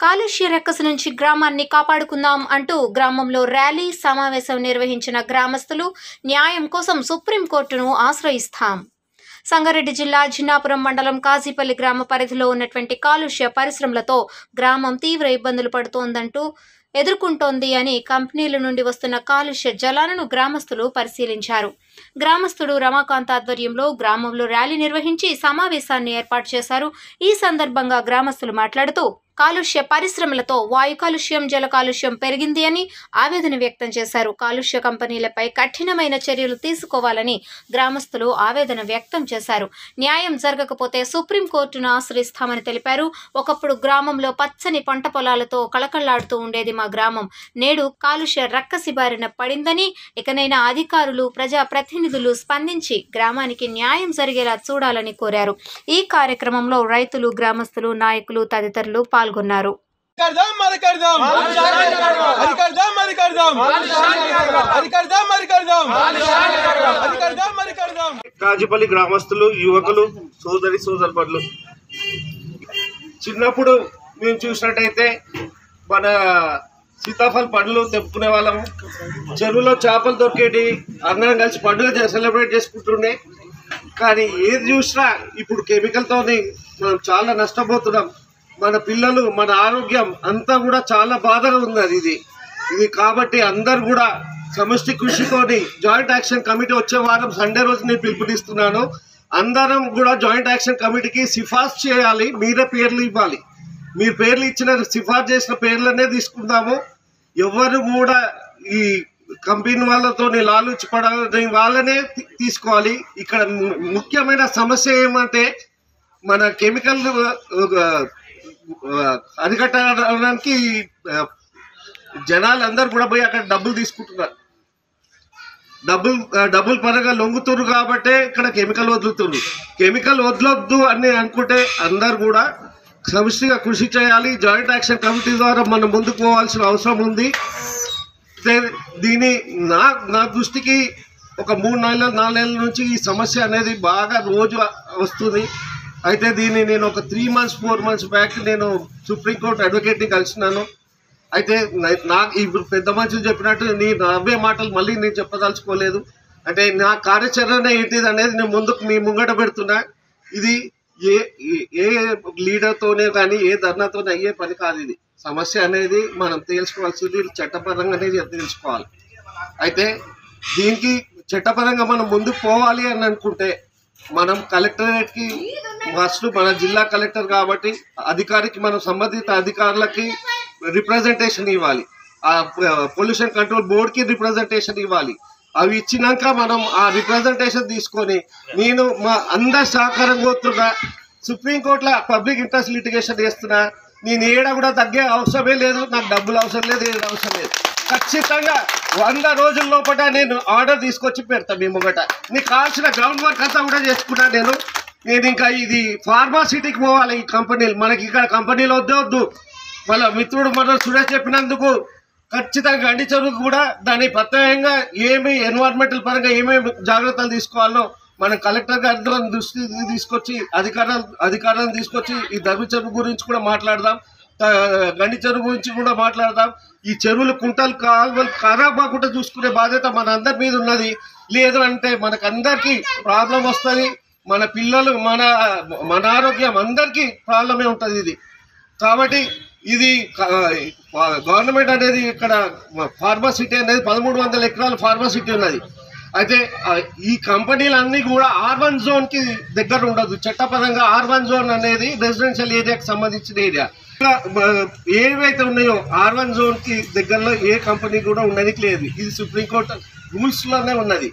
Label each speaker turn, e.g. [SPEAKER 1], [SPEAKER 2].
[SPEAKER 1] కాలుష్య రక్కసు నుంచి గ్రామాన్ని కాపాడుకుందాం అంటూ గ్రామంలో ర్యాలీ సమావేశం నిర్వహించిన గ్రామస్తులు న్యాయం కోసం సుప్రీంకోర్టును ఆశ్రయిస్తాం. సంగారెడ్డి జిల్లా జిన్నాపురం మండలం కాజీపల్లి గ్రామ పరిధిలో ఉన్నటువంటి కాలుష్య పరిశ్రమలతో గ్రామం తీవ్ర ఇబ్బందులు పడుతోందంటూ ఎదుర్కొంటోంది అని కంపెనీల నుండి వస్తున్న కాలుష్య జలాలను గ్రామస్తులు పరిశీలించారు. గ్రామస్తుడు రమాకాంత్ ఆధ్వర్యంలో గ్రామంలో ర్యాలీ నిర్వహించి సమావేశాన్ని ఏర్పాటు చేశారు. ఈ సందర్భంగా గ్రామస్తులు మాట్లాడుతూ కాలుష్య పరిశ్రమలతో వాయు కాలుష్యం, జల కాలుష్యం పెరిగింది అని ఆవేదన వ్యక్తం చేశారు. కాలుష్య కంపెనీలపై కఠినమైన చర్యలు తీసుకోవాలని గ్రామస్తులు ఆవేదన వ్యక్తం చేశారు. న్యాయం జరగకపోతే సుప్రీంకోర్టును ఆశ్రయిస్తామని తెలిపారు. ఒకప్పుడు గ్రామంలో పచ్చని పంట పొలాలతో కళకళలాడుతూ ఉండేది మా గ్రామం. నేడు కాలుష్య రక్కసి బారిన పడిందని, ఇకనైనా అధికారులు, ప్రజాప్రతినిధులు స్పందించి గ్రామానికి న్యాయం జరిగేలా చూడాలని కోరారు. ఈ కార్యక్రమంలో రైతులు, గ్రామస్తులు, నాయకులు తదితరులు పాల్గొన్నారు.
[SPEAKER 2] కాజీపల్లి గ్రామస్తులు, యువకులు, సోదరులు చిన్నప్పుడు మేము చూసినట్టయితే మన సీతాఫల్ పండ్లు తెప్పుకునే వాళ్ళము, చెరువులో చేపలు దొరికేటి, అందరం కలిసి పండుగ సెలబ్రేట్ చేసుకుంటుండే. కానీ ఏది చూసినా ఇప్పుడు కెమికల్తో మనం చాలా నష్టపోతున్నాం. మన పిల్లలు, మన ఆరోగ్యం అంతా కూడా చాలా బాధగా ఉన్నది ఇది కాబట్టి అందరు కూడా సమష్టి కృషితోని జాయింట్ యాక్షన్ కమిటీ వచ్చే వారం సండే రోజు నేను పిలుపునిస్తున్నాను. అందరం కూడా జాయింట్ యాక్షన్ కమిటీకి సిఫార్సు చేయాలి. మీరే పేర్లు ఇవ్వాలి. మీరు పేర్లు ఇచ్చిన సిఫార్సు చేసిన పేర్లనే తీసుకుందాము. ఎవరు కూడా ఈ కంపెనీ వాళ్ళతో లాలూచి పడాలని వాళ్ళనే తీసుకోవాలి. ఇక్కడ ముఖ్యమైన సమస్య ఏమంటే మన కెమికల్ అరికట్టడానికి జనాలందరూ కూడా పోయి అక్కడ డబ్బులు తీసుకుంటున్నారు. డబ్బులు పరంగా లొంగుతున్నారు కాబట్టే ఇక్కడ కెమికల్ వదులుతున్నారు. కెమికల్ వదలొద్దు అని అనుకుంటే అందరు కూడా సమిష్టిగా కృషి చేయాలి. జాయింట్ యాక్షన్ కమిటీ ద్వారా మనం ముందుకు పోవాల్సిన అవసరం ఉంది. దీని నా దృష్టికి ఒక 3-4 నెలల నుంచి ఈ సమస్య అనేది బాగా రోజు వస్తుంది. అయితే దీన్ని నేను ఒక 3 months 4 months బ్యాక్ నేను సుప్రీంకోర్టు అడ్వకేట్ని కలిసినాను. అయితే నాకు ఇప్పుడు పెద్ద మనుషులు చెప్పినట్టు అవే మాటలు మళ్ళీ నేను చెప్పదలుచుకోలేదు. అంటే నా కార్యాచరణ ఏంటిది అనేది నేను ముందుకు మీ ముంగట పెడుతున్నా. ఇది ఏ లీడర్తోనే కానీ ఏ ధర్నాతోనే అయ్యే పని కాదు. ఇది సమస్య అనేది మనం తెలుసుకోవాల్సింది చట్టపరంగానే తెలుసుకోవాలి. అయితే దీనికి చట్టపరంగా మనం ముందుకు పోవాలి అని అనుకుంటే మనం కలెక్టరేట్కి ఫస్ట్ మన జిల్లా కలెక్టర్ కాబట్టి అధికారికి మనం సంబంధిత అధికారులకి రిప్రజెంటేషన్ ఇవ్వాలి. ఆ పొల్యూషన్ కంట్రోల్ బోర్డ్కి రిప్రజెంటేషన్ ఇవ్వాలి. అవి ఇచ్చినాక మనం ఆ రిప్రజెంటేషన్ తీసుకొని నేను మా అందరి సహకారం కోరుతున్నా. సుప్రీంకోర్టులో పబ్లిక్ ఇంట్రెస్ట్ లిటిగేషన్ చేస్తున్నా. నేను ఏడ కూడా తగ్గే అవసరమే లేదు. నాకు డబ్బులు అవసరం లేదు, ఏది అవసరం లేదు. ఖచ్చితంగా 100 రోజుల లోపల నేను ఆర్డర్ తీసుకొచ్చి పెడతాను మీ ముంగట. నీకు కావాల్సిన గ్రౌండ్ వర్క్ అంతా కూడా చేసుకున్నా. నేను ఇంకా ఇది ఫార్మాసిటీకి పోవాలి. ఈ కంపెనీలు మనకి ఇక్కడ కంపెనీలు వద్దు. వాళ్ళ మిత్రుడు మన సురేష్ చెప్పినందుకు ఖచ్చితంగా గండి చెరువుకు కూడా దాన్ని ప్రత్యేకంగా ఏమి ఎన్విరాన్మెంటల్ పరంగా ఏమేమి జాగ్రత్తలు తీసుకోవాలో మనం కలెక్టర్ గారి దృష్టికి తీసుకొచ్చి అధికారులను తీసుకొచ్చి ఈ ధర్మ చెరువు గురించి కూడా మాట్లాడదాం, గండి చెరువు గురించి కూడా మాట్లాడదాం. ఈ చెరువులు, కుంటలు, కాలువలు ఖరాబ్ కాకుండా చూసుకునే బాధ్యత మన అందరి మీద ఉన్నది. లేదు అంటే మనకందరికీ ప్రాబ్లం వస్తుంది. మన పిల్లలు, మన ఆరోగ్యం అందరికీ ప్రాబ్లమే ఉంటుంది ఇది. కాబట్టి ఇది గవర్నమెంట్ అనేది ఇక్కడ ఫార్మాసిటీ అనేది 1300 ఎకరాల ఫార్మాసిటీ ఉన్నది. అయితే ఈ కంపెనీలన్నీ కూడా R1 జోన్కి దగ్గర ఉండదు. చట్టపరంగా R1 జోన్ అనేది రెసిడెన్షియల్ ఏరియాకి సంబంధించిన ఏరియా. ఏవైతే ఉన్నాయో R1 జోన్కి దగ్గరలో ఏ కంపెనీ కూడా ఉండడానికి లేదు. ఇది సుప్రీంకోర్టు రూల్స్లోనే ఉన్నది.